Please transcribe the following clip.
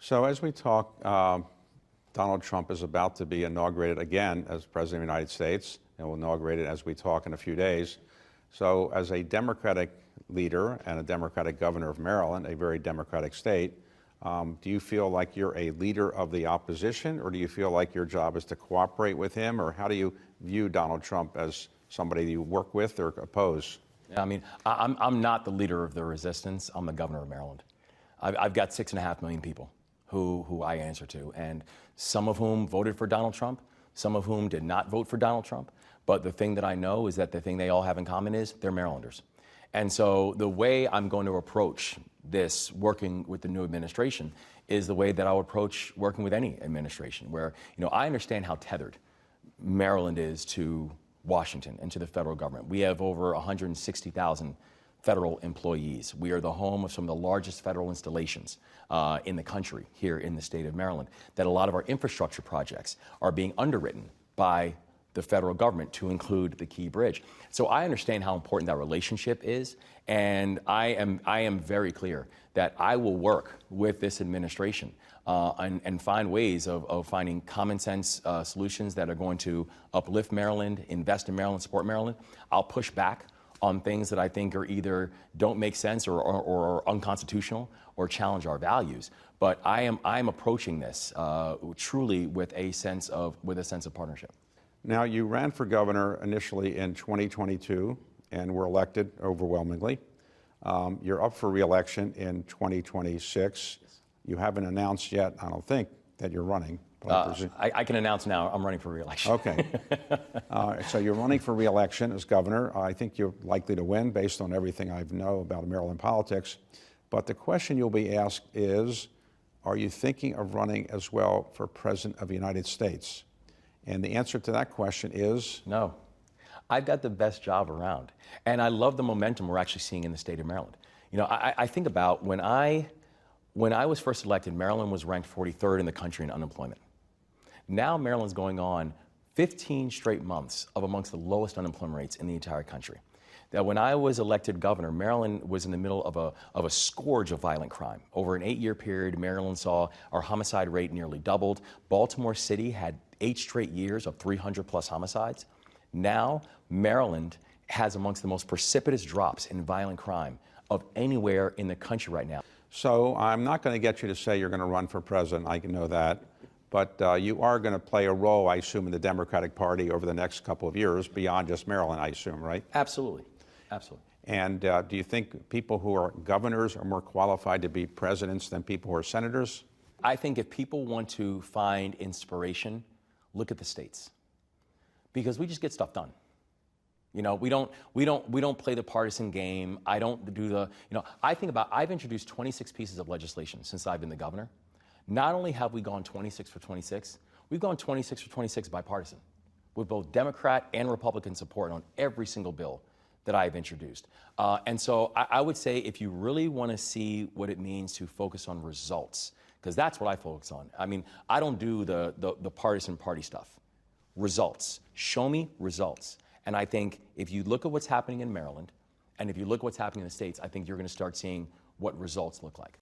So as we talk, Donald Trump is about to be inaugurated again as President of the United States, and will inaugurate it as we talk in a few days. So as a Democratic leader and a Democratic governor of Maryland, a very Democratic state, do you feel like you're a leader of the opposition, or do you feel like your job is to cooperate with him, or how do you view Donald Trump as somebody you work with or oppose? I mean, I'm not the leader of the resistance. I'm the governor of Maryland. I've got 6.5 million people who I answer to, and some of whom voted for Donald Trump, some of whom did not vote for Donald Trump. But the thing that I know is that the thing they all have in common is they're Marylanders. And so the way I'm going to approach this, working with the new administration, is the way that I would approach working with any administration, where, I understand how tethered Maryland is to Washington and to the federal government. We have over 160,000 federal employees. We are the home of some of the largest federal installations in the country here in the state of Maryland, that a lot of our infrastructure projects are being underwritten by the federal government, to include the Key Bridge. So I understand how important that relationship is, and I am very clear that I will work with this administration and find ways of finding common sense solutions that are going to uplift Maryland, invest in Maryland, support Maryland. I'll push back on things that I think are either don't make sense or unconstitutional or challenge our values. But I am approaching this truly with a sense of partnership. Now, you ran for governor initially in 2022 and were elected overwhelmingly. You're up for reelection in 2026. You haven't announced yet, I don't think, that you're running. I can announce now I'm running for reelection. Okay. So you're running for reelection as governor. I think you're likely to win based on everything I know about Maryland politics. But the question you'll be asked is, are you thinking of running as well for President of the United States? And the answer to that question is? No. I've got the best job around. And I love the momentum we're actually seeing in the state of Maryland. I think about when I was first elected, Maryland was ranked 43rd in the country in unemployment. Now Maryland's going on 15 straight months of amongst the lowest unemployment rates in the entire country. That when I was elected governor, Maryland was in the middle of a scourge of violent crime. Over an 8-year period, Maryland saw our homicide rate nearly doubled. Baltimore City had 8 straight years of 300+ homicides. Now, Maryland has amongst the most precipitous drops in violent crime of anywhere in the country right now. So I'm not going to get you to say you're going to run for president. I can know that. But you are going to play a role, I assume, in the Democratic Party over the next couple of years, beyond just Maryland, I assume, right? Absolutely. Absolutely. And do you think people who are governors are more qualified to be presidents than people who are senators? I think if people want to find inspiration, look at the states, because we just get stuff done. We don't play the partisan game. I don't do the, I've introduced 26 pieces of legislation since I've been the governor. Not only have we gone 26 for 26, we've gone 26 for 26 bipartisan, with both Democrat and Republican support on every single bill that I've introduced. And so I would say, if you really want to see what it means to focus on results, because that's what I focus on. I mean, I don't do the partisan party stuff. Results. Show me results. And I think if you look at what's happening in Maryland, and if you look at what's happening in the states, I think you're going to start seeing what results look like.